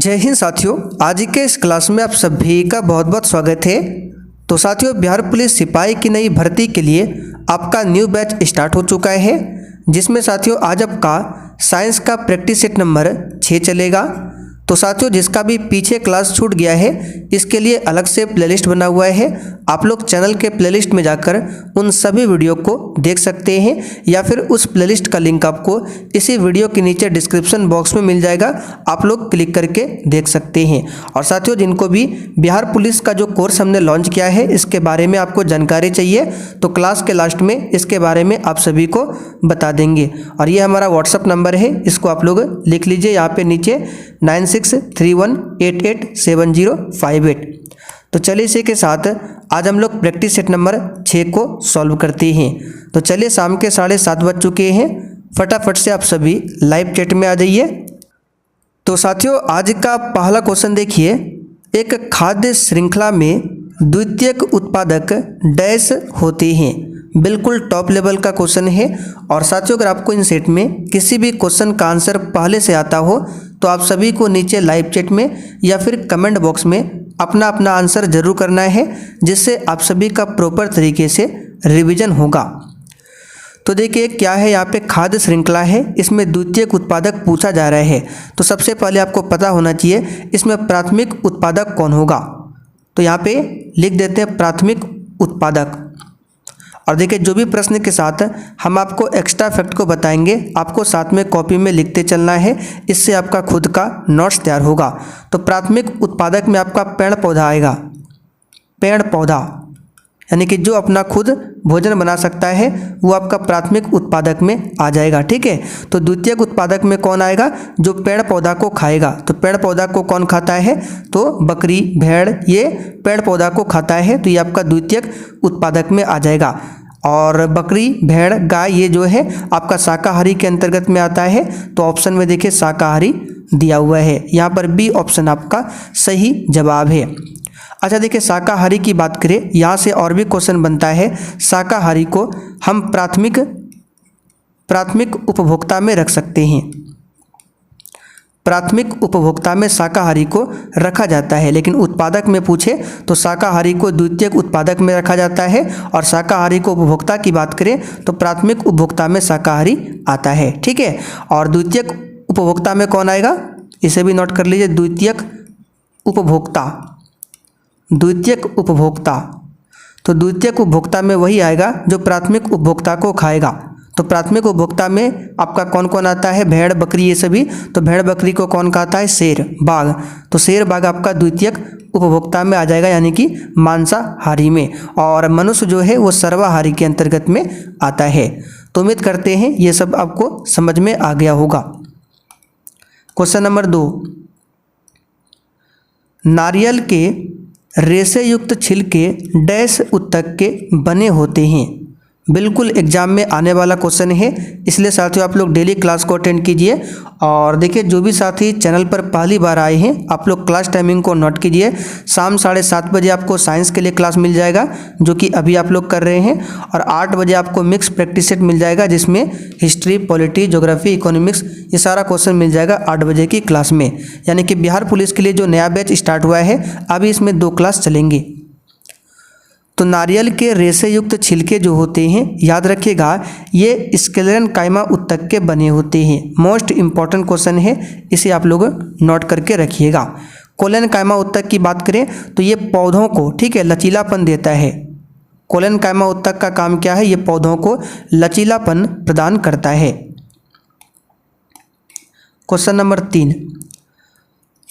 जय हिंद साथियों, आज के इस क्लास में आप सभी का बहुत बहुत स्वागत है। तो साथियों, बिहार पुलिस सिपाही की नई भर्ती के लिए आपका न्यू बैच स्टार्ट हो चुका है, जिसमें साथियों आज आपका साइंस का प्रैक्टिस सेट नंबर 6 चलेगा। तो साथियों, जिसका भी पीछे क्लास छूट गया है इसके लिए अलग से प्लेलिस्ट बना हुआ है। आप लोग चैनल के प्लेलिस्ट में जाकर उन सभी वीडियो को देख सकते हैं या फिर उस प्लेलिस्ट का लिंक आपको इसी वीडियो के नीचे डिस्क्रिप्शन बॉक्स में मिल जाएगा, आप लोग क्लिक करके देख सकते हैं। और साथियों, जिनको भी बिहार पुलिस का जो कोर्स हमने लॉन्च किया है इसके बारे में आपको जानकारी चाहिए तो क्लास के लास्ट में इसके बारे में आप सभी को बता देंगे। और ये हमारा व्हाट्सअप नंबर है, इसको आप लोग लिख लीजिए यहाँ पे नीचे 9631887058। तो चलिए इसी के साथ आज हम लोग प्रैक्टिस सेट नंबर 6 को सॉल्व करते हैं। तो चलिए, शाम के 7:30 बज चुके हैं, फटाफट से आप सभी लाइव चैट में आ जाइए। तो साथियों, आज का पहला क्वेश्चन देखिए, एक खाद्य श्रृंखला में द्वितीयक उत्पादक डैश होते हैं। बिल्कुल टॉप लेवल का क्वेश्चन है। और साथियों, अगर आपको इन सेट में किसी भी क्वेश्चन का आंसर पहले से आता हो तो आप सभी को नीचे लाइव चैट में या फिर कमेंट बॉक्स में अपना अपना आंसर जरूर करना है, जिससे आप सभी का प्रॉपर तरीके से रिवीजन होगा। तो देखिए क्या है, यहाँ पे खाद्य श्रृंखला है, इसमें द्वितीयक उत्पादक पूछा जा रहा है। तो सबसे पहले आपको पता होना चाहिए इसमें प्राथमिक उत्पादक कौन होगा। तो यहाँ पे लिख देते हैं प्राथमिक उत्पादक। और देखिए, जो भी प्रश्न के साथ हम आपको एक्स्ट्रा फैक्ट को बताएंगे आपको साथ में कॉपी में लिखते चलना है, इससे आपका खुद का नोट्स तैयार होगा। तो प्राथमिक उत्पादक में आपका पेड़ पौधा आएगा। पेड़ पौधा यानी कि जो अपना खुद भोजन बना सकता है वो आपका प्राथमिक उत्पादक में आ जाएगा। ठीक है, तो द्वितीयक उत्पादक में कौन आएगा? जो पेड़ पौधा को खाएगा। तो पेड़ पौधा को कौन खाता है? तो बकरी, भेड़ ये पेड़ पौधा को खाता है, तो ये आपका द्वितीयक उत्पादक में आ जाएगा। और बकरी, भेड़, गाय ये जो है आपका शाकाहारी के अंतर्गत में आता है। तो ऑप्शन में देखिए शाकाहारी दिया हुआ है, यहाँ पर बी ऑप्शन आपका सही जवाब है। अच्छा देखिए, शाकाहारी की बात करें, यहाँ से और भी क्वेश्चन बनता है। शाकाहारी को हम प्राथमिक उपभोक्ता में रख सकते हैं। प्राथमिक उपभोक्ता में शाकाहारी को रखा जाता है, लेकिन उत्पादक में पूछे तो शाकाहारी को द्वितीयक उत्पादक में रखा जाता है। और शाकाहारी को उपभोक्ता की बात करें तो प्राथमिक उपभोक्ता में शाकाहारी आता है। ठीक है, और द्वितीयक उपभोक्ता में कौन आएगा? इसे भी नोट कर लीजिए, द्वितीयक उपभोक्ता। द्वितीयक उपभोक्ता, तो द्वितीयक उपभोक्ता में वही आएगा जो प्राथमिक उपभोक्ता को खाएगा। तो प्राथमिक उपभोक्ता में आपका कौन कौन आता है? भेड़, बकरी ये सभी। तो भेड़ बकरी को कौन खाता है? शेर, बाघ। तो शेर, बाघ आपका द्वितीयक उपभोक्ता में आ जाएगा, यानी कि मांसाहारी में। और मनुष्य जो है वो सर्वाहारी के अंतर्गत में आता है। तो उम्मीद करते हैं ये सब आपको समझ में आ गया होगा। क्वेश्चन नंबर 2, नारियल के रेशे युक्त छिलके डैश उत्तक के बने होते हैं। बिल्कुल एग्जाम में आने वाला क्वेश्चन है, इसलिए साथियों आप लोग डेली क्लास को अटेंड कीजिए। और देखिए, जो भी साथी चैनल पर पहली बार आए हैं आप लोग क्लास टाइमिंग को नोट कीजिए। शाम 7:30 बजे आपको साइंस के लिए क्लास मिल जाएगा, जो कि अभी आप लोग कर रहे हैं। और 8 बजे आपको मिक्स प्रैक्टिस सेट मिल जाएगा, जिसमें हिस्ट्री, पॉलिटी, ज्योग्राफी, इकोनॉमिक्स ये सारा क्वेश्चन मिल जाएगा 8 बजे की क्लास में। यानी कि बिहार पुलिस के लिए जो नया बैच स्टार्ट हुआ है अभी इसमें 2 क्लास चलेंगे। तो नारियल के रेशे युक्त छिलके जो होते हैं, याद रखिएगा ये स्क्लेरेनकाइमा उत्तक के बने होते हैं। मोस्ट इंपॉर्टेंट क्वेश्चन है, इसे आप लोग नोट करके रखिएगा। कोलेनकाइमा उत्तक की बात करें तो ये पौधों को, ठीक है, लचीलापन देता है। कोलेनकाइमा उत्तक का काम क्या है? ये पौधों को लचीलापन प्रदान करता है। क्वेश्चन नंबर 3,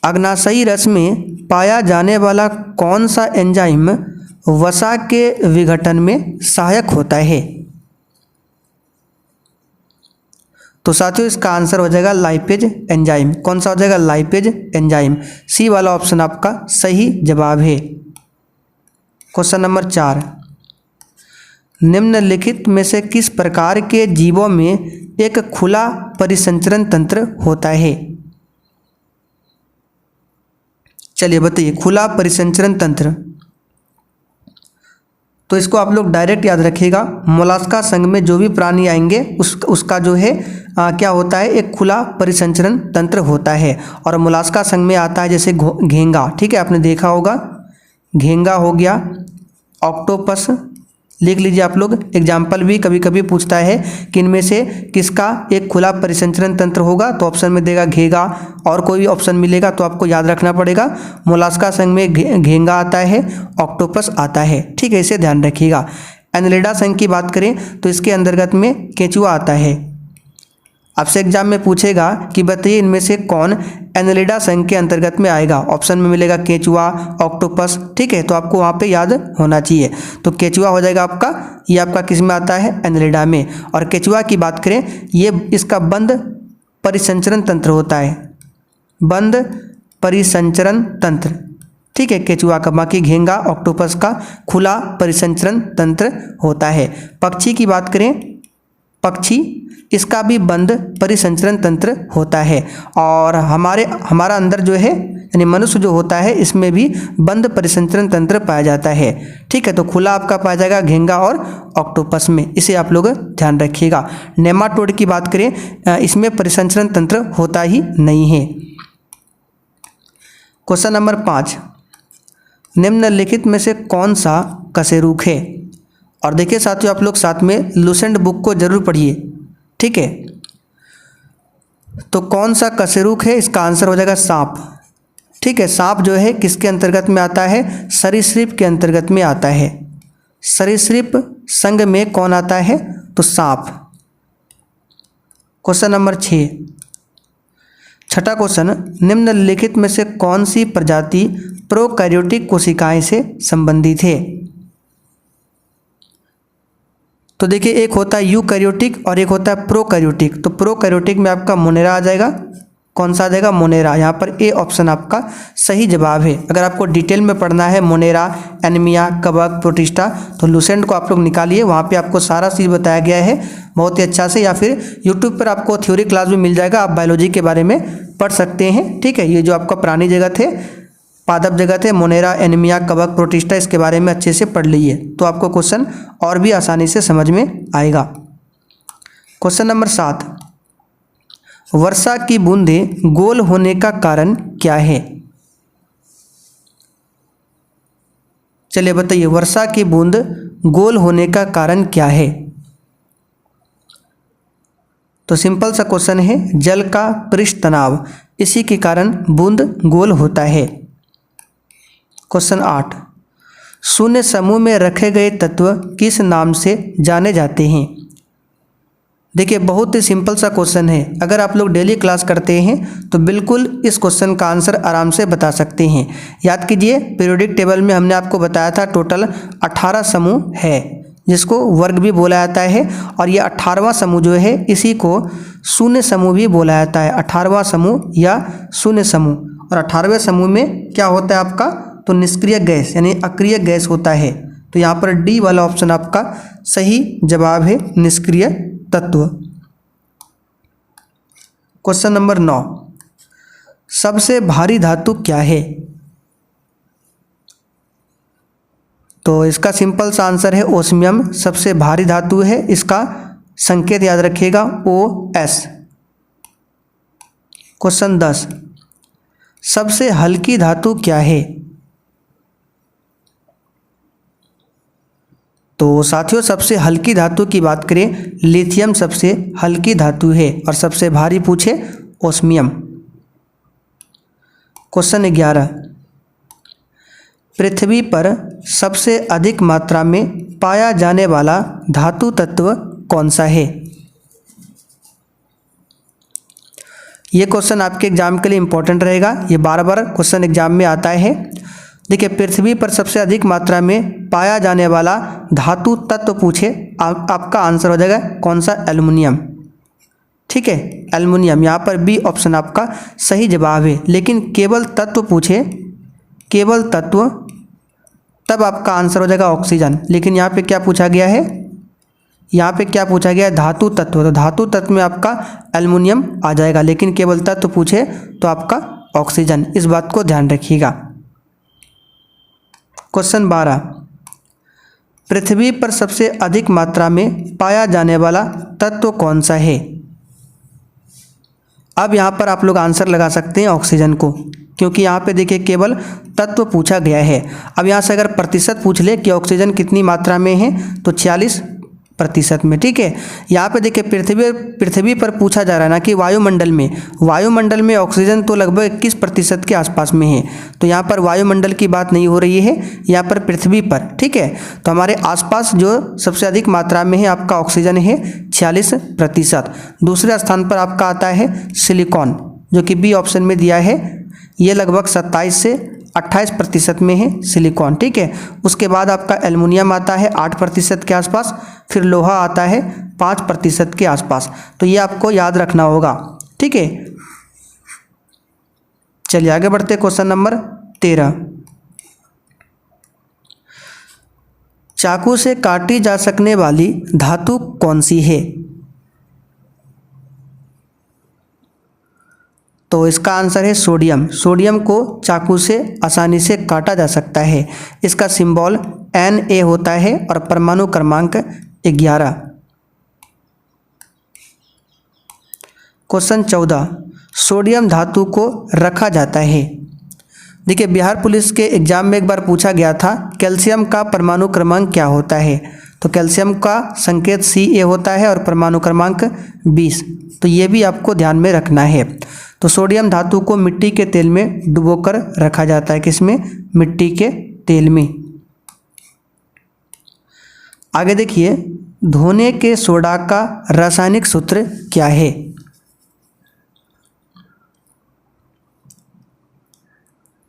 अग्नाशयी रस में पाया जाने वाला कौन सा एंजाइम वसा के विघटन में सहायक होता है? तो साथियों इसका आंसर हो जाएगा लाइपेज एंजाइम। कौन सा हो जाएगा? Lipase enzyme. सी वाला ऑप्शन आपका सही जवाब है। क्वेश्चन नंबर 4, निम्नलिखित में से किस प्रकार के जीवों में एक खुला परिसंचरण तंत्र होता है? चलिए बताइए, खुला परिसंचरण तंत्र। तो इसको आप लोग डायरेक्ट याद रखिएगा, मोलास्का संघ में जो भी प्राणी आएंगे उसका जो है क्या होता है, एक खुला परिसंचरण तंत्र होता है। और मोलास्का संघ में आता है जैसे घेंगा, ठीक है, आपने देखा होगा, घेंगा हो गया, ऑक्टोपस, लिख लीजिए आप लोग। एग्जाम्पल भी कभी कभी पूछता है कि इनमें से किसका एक खुला परिसंचरण तंत्र होगा, तो ऑप्शन में देगा घेंगा, और कोई भी ऑप्शन मिलेगा तो आपको याद रखना पड़ेगा। मोलास्का संघ में घेंगा आता है, ऑक्टोपस आता है, ठीक है, इसे ध्यान रखिएगा। एनेलिडा संघ की बात करें तो इसके अंतर्गत में केंचुआ आता है। आपसे एग्जाम में पूछेगा कि बताइए इनमें से कौन एनेलिडा संघ के अंतर्गत में आएगा, ऑप्शन में मिलेगा केंचुआ, ऑक्टोपस, ठीक है, तो आपको वहाँ पे याद होना चाहिए। तो केंचुआ हो जाएगा आपका, ये आपका किस में आता है, एनेलिडा में। और केंचुआ की बात करें, ये इसका बंद परिसंचरण तंत्र होता है, बंद परिसंचरण तंत्र, ठीक है, केंचुआ का। बाकी घेंगा, ऑक्टोपस का खुला परिसंचरण तंत्र होता है। पक्षी की बात करें, पक्षी, इसका भी बंद परिसंचरण तंत्र होता है। और हमारा अंदर जो है, यानी मनुष्य जो होता है, इसमें भी बंद परिसंचरण तंत्र पाया जाता है, ठीक है। तो खुला आपका पाया जाएगा घेंगा और ऑक्टोपस में, इसे आप लोग ध्यान रखिएगा। नेमाटोड की बात करें, इसमें परिसंचरण तंत्र होता ही नहीं है। क्वेश्चन नंबर 5, निम्नलिखित में से कौन सा कशेरुक है। और देखिए साथियों, आप लोग साथ में लुसेंट बुक को जरूर पढ़िए, ठीक है। तो कौन सा कशेरुक है, इसका आंसर हो जाएगा सांप, ठीक है। सांप जो है किसके अंतर्गत में आता है, सरीसृप के अंतर्गत में आता है। सरीसृप संघ में कौन आता है, तो सांप। क्वेश्चन नंबर 6, छठा क्वेश्चन, निम्नलिखित में से कौन सी प्रजाति प्रोकैरियोटिक कोशिकाएं से संबंधित है। तो देखिए, एक होता है यूकैरियोटिक और एक होता है प्रोकैरियोटिक। तो प्रोकैरियोटिक में आपका मोनेरा आ जाएगा, कौन सा आ जाएगा, मोनेरा। यहाँ पर ए ऑप्शन आपका सही जवाब है। अगर आपको डिटेल में पढ़ना है मोनेरा, एनीमिया, कवक, प्रोटिस्टा, तो लुसेंट को आप लोग निकालिए, वहाँ पे आपको सारा चीज़ बताया गया है बहुत ही अच्छा से। या फिर यूट्यूब पर आपको थ्योरी क्लास भी मिल जाएगा, आप बायोलॉजी के बारे में पढ़ सकते हैं, ठीक है। ये जो आपका प्राणी जगत है, पादप जगत है, मोनेरा, एनीमिया, कवक, प्रोटिस्टा, इसके बारे में अच्छे से पढ़ लीजिए, तो आपको क्वेश्चन और भी आसानी से समझ में आएगा। क्वेश्चन नंबर 7, वर्षा की बूंदें गोल होने का कारण क्या है। चलिए बताइए, वर्षा की बूंद गोल होने का कारण क्या है। तो सिंपल सा क्वेश्चन है, जल का पृष्ठ तनाव, इसी के कारण बूंद गोल होता है। क्वेश्चन 8, शून्य समूह में रखे गए तत्व किस नाम से जाने जाते हैं। देखिए, बहुत ही सिंपल सा क्वेश्चन है। अगर आप लोग डेली क्लास करते हैं तो बिल्कुल इस क्वेश्चन का आंसर आराम से बता सकते हैं। याद कीजिए, पीरियोडिक टेबल में हमने आपको बताया था टोटल 18 समूह है, जिसको वर्ग भी बोला जाता है। और ये 18वां समूह जो है, इसी को शून्य समूह भी बोला जाता है, 18वां समूह या शून्य समूह। और 18वें समूह में क्या होता है आपका, तो निष्क्रिय गैस यानी अक्रिय गैस होता है। तो यहाँ पर डी वाला ऑप्शन आपका सही जवाब है, निष्क्रिय तत्व। क्वेश्चन नंबर 9, सबसे भारी धातु क्या है। तो इसका सिंपल सा आंसर है ओस्मियम, सबसे भारी धातु है। इसका संकेत याद रखिएगा, OS। क्वेश्चन 10, सबसे हल्की धातु क्या है। तो साथियों, सबसे हल्की धातु की बात करें, लिथियम सबसे हल्की धातु है। और सबसे भारी पूछे, ओस्मियम। क्वेश्चन 11, पृथ्वी पर सबसे अधिक मात्रा में पाया जाने वाला धातु तत्व कौन सा है। ये क्वेश्चन आपके एग्जाम के लिए इंपॉर्टेंट रहेगा, ये बार बार क्वेश्चन एग्जाम में आता है। देखिए, पृथ्वी पर सबसे अधिक मात्रा में पाया जाने वाला धातु तत्व पूछे, आपका आंसर हो जाएगा कौन सा, एल्युमिनियम, ठीक है, एल्युमिनियम। यहाँ पर बी ऑप्शन आपका सही जवाब है। लेकिन केवल तत्व पूछे, केवल तत्व, तब आपका आंसर हो जाएगा ऑक्सीजन। लेकिन यहाँ पे क्या पूछा गया है, यहाँ पे क्या पूछा गया है, धातु तत्व। तो धातु तत्व में आपका एल्युमिनियम आ जाएगा, लेकिन केवल तत्व पूछे तो आपका ऑक्सीजन। इस बात को ध्यान रखिएगा। क्वेश्चन 12, पृथ्वी पर सबसे अधिक मात्रा में पाया जाने वाला तत्व कौन सा है। अब यहाँ पर आप लोग आंसर लगा सकते हैं ऑक्सीजन को, क्योंकि यहाँ पे देखिए केवल तत्व पूछा गया है। अब यहाँ से अगर प्रतिशत पूछ ले कि ऑक्सीजन कितनी मात्रा में है तो 46% में, ठीक है। यहाँ पे देखिए पृथ्वी पर पूछा जा रहा है ना कि वायुमंडल में ऑक्सीजन तो लगभग 21% के आसपास में है, तो यहाँ पर वायुमंडल की बात नहीं हो रही है, यहाँ पर पृथ्वी पर, ठीक है। तो हमारे आसपास जो सबसे अधिक मात्रा में है आपका ऑक्सीजन है 46%। दूसरे स्थान पर आपका आता है सिलिकॉन, जो कि बी ऑप्शन में दिया है, ये लगभग 27 से 28% में है सिलिकॉन, ठीक है। उसके बाद आपका एल्युमिनियम आता है 8% के आसपास, फिर लोहा आता है 5% के आसपास। तो ये आपको याद रखना होगा, ठीक है। चलिए आगे बढ़ते क्वेश्चन नंबर 13। चाकू से काटी जा सकने वाली धातु कौन सी है? तो इसका आंसर है सोडियम। सोडियम को चाकू से आसानी से काटा जा सकता है। इसका सिंबल Na होता है और परमाणु क्रमांक 11। क्वेश्चन 14, सोडियम धातु को रखा जाता है। देखिए बिहार पुलिस के एग्जाम में एक बार पूछा गया था कैल्शियम का परमाणु क्रमांक क्या होता है, तो कैल्शियम का संकेत Ca होता है और परमाणु क्रमांक 20। तो ये भी आपको ध्यान में रखना है। तो सोडियम धातु को मिट्टी के तेल में डुबोकर रखा जाता है, किसमें? मिट्टी के तेल में। आगे देखिए, धोने के सोडा का रासायनिक सूत्र क्या है?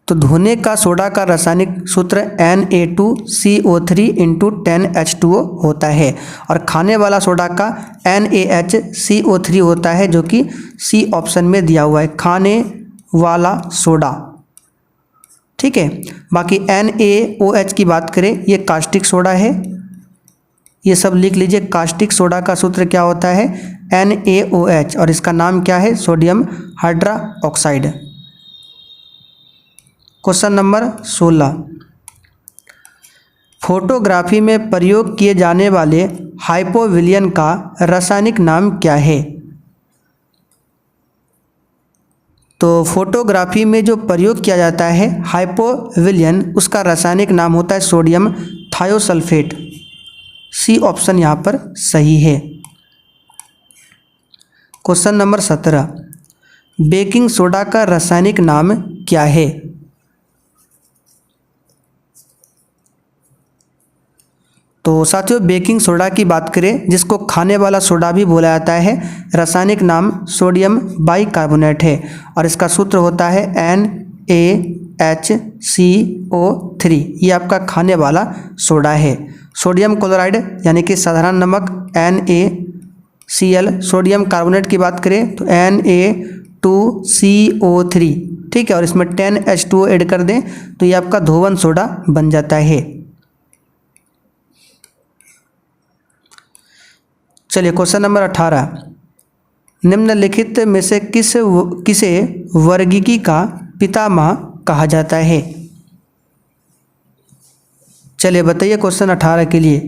तो धोने का सोडा का रासायनिक सूत्र Na2CO3 × 10H2O होता है, और खाने वाला सोडा का NaHCO3 होता है, जो कि सी ऑप्शन में दिया हुआ है, खाने वाला सोडा, ठीक है। बाकी NaOH की बात करें, ये कास्टिक सोडा है, ये सब लिख लीजिए। कास्टिक सोडा का सूत्र क्या होता है? NaOH, और इसका नाम क्या है? Sodium hydroxide. Question number 16, photography में प्रयोग किए जाने वाले हाइपोविलियन का रासायनिक नाम क्या है? तो फोटोग्राफी में जो प्रयोग किया जाता है हाइपोविलियन, उसका रासायनिक नाम होता है सोडियम थायोसल्फेट। सी ऑप्शन यहाँ पर सही है। क्वेश्चन नंबर 17, बेकिंग सोडा का रासायनिक नाम क्या है? तो साथियों बेकिंग सोडा की बात करें, जिसको खाने वाला सोडा भी बोला जाता है, रासायनिक नाम सोडियम बाइकार्बोनेट है, और इसका सूत्र होता है NaHCO3। ये आपका खाने वाला सोडा है। सोडियम क्लोराइड यानी कि साधारण नमक NaCl, सोडियम कार्बोनेट की बात करें तो Na2CO3, ठीक है, और इसमें 10H2O ऐड कर दें तो ये आपका धोवन सोडा बन जाता है। चलिए क्वेश्चन नंबर 18, निम्नलिखित में से किसे वर्गीकी का पितामह कहा जाता है? चलिए बताइए क्वेश्चन 18 के लिए,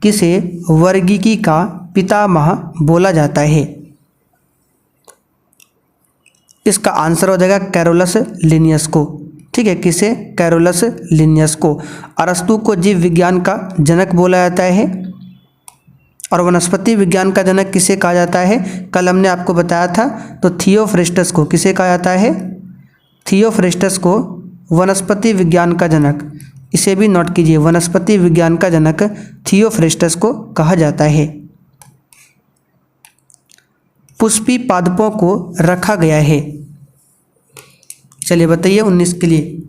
किसे वर्गीकी का पितामह बोला जाता है? इसका आंसर हो जाएगा कैरोलस लिनियस को, ठीक है। किसे? कैरोलस लिनियस को। अरस्तु को जीव विज्ञान का जनक बोला जाता है, और वनस्पति विज्ञान का जनक किसे कहा जाता है? कल हमने आपको बताया था, तो थियोफ्रेस्टस को किसे कहा जाता है? थियोफ्रेस्टस को वनस्पति विज्ञान का जनक, इसे भी नोट कीजिए, वनस्पति विज्ञान का जनक थियोफ्रेस्टस को कहा जाता है। पुष्पी पादपों को रखा गया है। चलिए बताइए 19 के लिए।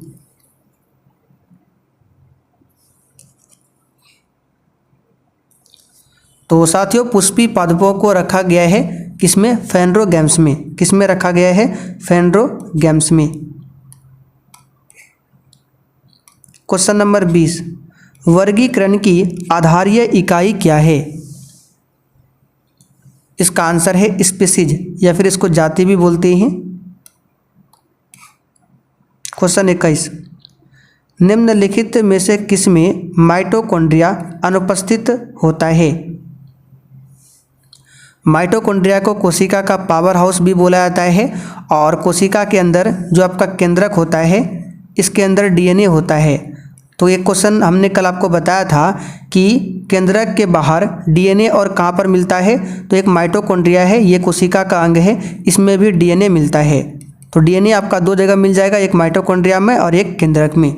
तो साथियों पुष्पी पादपों को रखा गया है किसमें? फेनरोगैम्स में। किसमें रखा गया है? फेनरोगैम्स में। क्वेश्चन नंबर 20, वर्गीकरण की आधारीय इकाई क्या है? इसका आंसर है स्पीसीज, या फिर इसको जाति भी बोलते हैं। क्वेश्चन 21, निम्नलिखित में से किसमें माइटोकॉन्ड्रिया अनुपस्थित होता है? माइटोकॉन्ड्रिया को कोशिका का पावर हाउस भी बोला जाता है। और कोशिका के अंदर जो आपका केंद्रक होता है, इसके अंदर डीएनए होता है। तो एक क्वेश्चन हमने कल आपको बताया था कि केंद्रक के बाहर डीएनए और कहाँ पर मिलता है, तो एक माइटोकॉन्ड्रिया है, ये कोशिका का अंग है, इसमें भी डीएनए मिलता है। तो डीएनए आपका दो जगह मिल जाएगा, एक माइटोकॉन्ड्रिया में और एक केंद्रक में।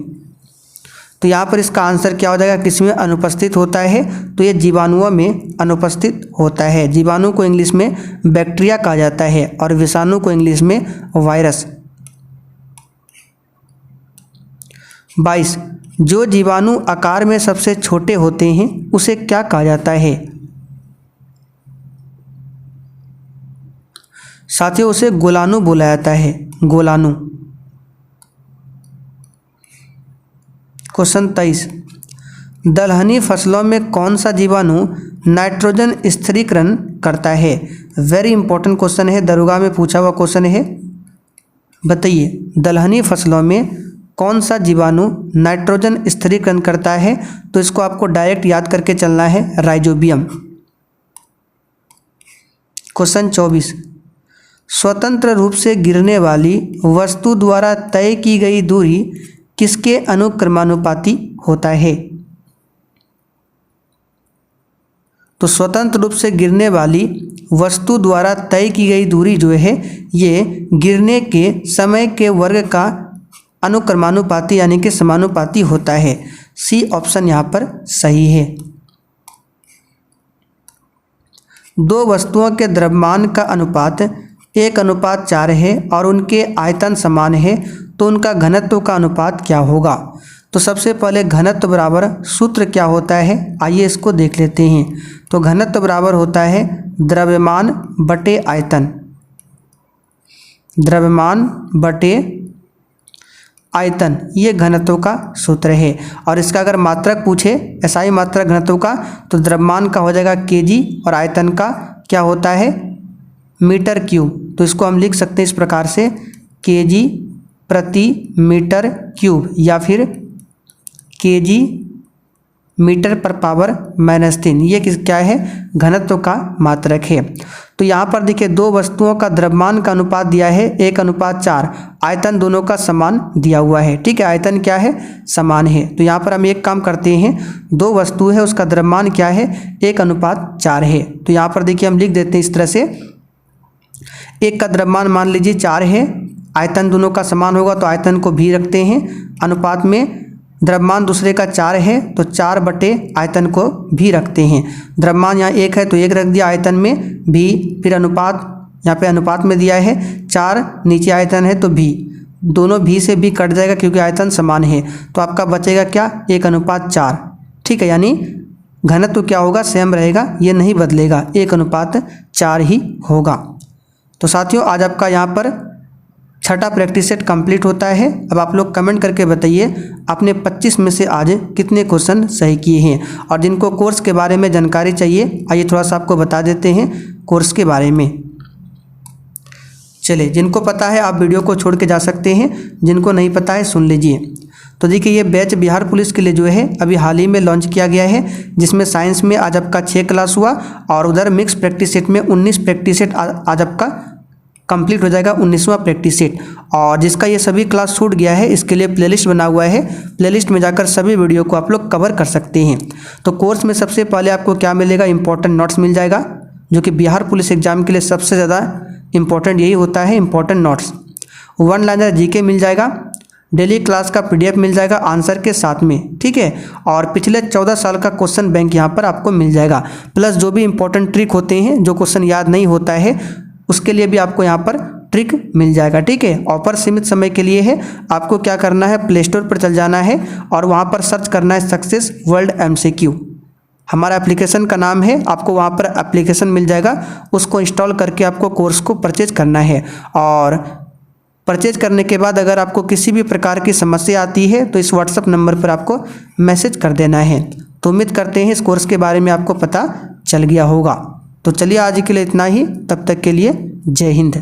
तो यहाँ पर इसका आंसर क्या हो जाएगा, किसमें अनुपस्थित होता है, तो ये जीवाणुओं में अनुपस्थित होता है। जीवाणु को इंग्लिश में बैक्टीरिया कहा जाता है और विषाणु को इंग्लिश में वायरस। 22, जो जीवाणु आकार में सबसे छोटे होते हैं उसे क्या कहा जाता है। साथियों, उसे गोलाणु बोला जाता है, गोलाणु। क्वेश्चन 23, दलहनी फसलों में कौन सा जीवाणु नाइट्रोजन स्थिरीकरण करता है। वेरी इंपॉर्टेंट क्वेश्चन है, दरोगा में पूछा हुआ क्वेश्चन है। बताइए, दलहनी फसलों में कौन सा जीवाणु नाइट्रोजन स्थिरीकरण करता है। तो इसको आपको डायरेक्ट याद करके चलना है, राइजोबियम। क्वेश्चन 24, स्वतंत्र रूप से गिरने वाली वस्तु द्वारा तय की गई दूरी किसके अनुक्रमानुपाती होता है। तो स्वतंत्र रूप से गिरने वाली वस्तु द्वारा तय की गई दूरी जो है, ये गिरने के समय के वर्ग का अनुक्रमानुपाती यानी कि समानुपाती होता है। सी ऑप्शन यहाँ पर सही है। दो वस्तुओं के द्रव्यमान का अनुपात 1:4 है और उनके आयतन समान है, तो उनका घनत्व का अनुपात क्या होगा। तो सबसे पहले घनत्व बराबर सूत्र क्या होता है, आइए इसको देख लेते हैं। तो घनत्व बराबर होता है द्रव्यमान बटे आयतन, द्रव्यमान बटे आयतन, ये घनत्व का सूत्र है। और इसका अगर मात्रक पूछे, एसआई मात्रक घनत्व का, तो द्रव्यमान का हो जाएगा केजी और आयतन का क्या होता है, मीटर क्यूब। तो इसको हम लिख सकते हैं इस प्रकार से, केजी प्रति मीटर क्यूब या फिर केजी मीटर पर पावर -3, ये क्या है, घनत्व का मात्रक है। तो यहाँ पर देखिए, दो वस्तुओं का द्रव्यमान का अनुपात दिया है 1:4, आयतन दोनों का समान दिया हुआ है। ठीक है, आयतन क्या है, समान है। तो यहाँ पर हम एक काम करते हैं, दो वस्तु है उसका द्रव्यमान क्या है, 1:4 है। तो यहाँ पर देखिए हम लिख देते हैं इस तरह से, एक का द्रव्यमान मान लीजिए 4 है, आयतन दोनों का समान होगा तो आयतन को भी रखते हैं, अनुपात में द्रव्यमान दूसरे का 4 है तो 4 बटे आयतन को भी रखते हैं। द्रव्यमान यहाँ 1 है तो 1 रख दिया, आयतन में भी, फिर अनुपात यहाँ पे अनुपात में दिया है 4, नीचे आयतन है तो भी, दोनों भी से भी कट जाएगा क्योंकि आयतन समान है। तो आपका बचेगा क्या, 1:4। ठीक है, यानी घनत्व क्या होगा, सेम रहेगा, ये नहीं बदलेगा, 1:4 ही होगा। तो साथियों, आज आपका यहाँ पर छठा प्रैक्टिस सेट कंप्लीट होता है। अब आप लोग कमेंट करके बताइए आपने 25 में से आज कितने क्वेश्चन सही किए हैं। और जिनको कोर्स के बारे में जानकारी चाहिए, आइए थोड़ा सा आपको बता देते हैं कोर्स के बारे में। चलिए, जिनको पता है आप वीडियो को छोड़ के जा सकते हैं, जिनको नहीं पता है सुन लीजिए। तो देखिए, ये बैच बिहार पुलिस के लिए जो है अभी हाल ही में लॉन्च किया गया है, जिसमें साइंस में आज आपका 6 क्लास हुआ और उधर मिक्स प्रैक्टिस सेट में 19 प्रैक्टिस सेट आज आपका कंप्लीट हो जाएगा, 19वां प्रैक्टिस सेट। और जिसका ये सभी क्लास छूट गया है, इसके लिए प्लेलिस्ट बना हुआ है, प्लेलिस्ट में जाकर सभी वीडियो को आप लोग कवर कर सकते हैं। तो कोर्स में सबसे पहले आपको क्या मिलेगा, इंपॉर्टेंट नोट्स मिल जाएगा, जो कि बिहार पुलिस एग्जाम के लिए सबसे ज़्यादा इंपॉर्टेंट यही होता है, इंपॉर्टेंट नोट्स। 1 लाइनर जीके मिल जाएगा, डेली क्लास का PDF मिल जाएगा आंसर के साथ में। ठीक है, और पिछले 14 साल का क्वेश्चन बैंक यहाँ पर आपको मिल जाएगा, प्लस जो भी इंपॉर्टेंट ट्रिक होते हैं, जो क्वेश्चन याद नहीं होता है उसके लिए भी आपको यहाँ पर ट्रिक मिल जाएगा। ठीक है, ऑफर सीमित समय के लिए है। आपको क्या करना है, प्ले स्टोर पर चल जाना है और वहाँ पर सर्च करना है सक्सेस वर्ल्ड MCQ। हमारा एप्लीकेशन का नाम है, आपको वहाँ पर एप्लीकेशन मिल जाएगा, उसको इंस्टॉल करके आपको कोर्स को परचेज करना है। और परचेज करने के बाद अगर आपको किसी भी प्रकार की समस्या आती है तो इस WhatsApp नंबर पर आपको मैसेज कर देना है। तो उम्मीद करते हैं इस कोर्स के बारे में आपको पता चल गया होगा। तो चलिए, आज के लिए इतना ही, तब तक के लिए जय हिंद।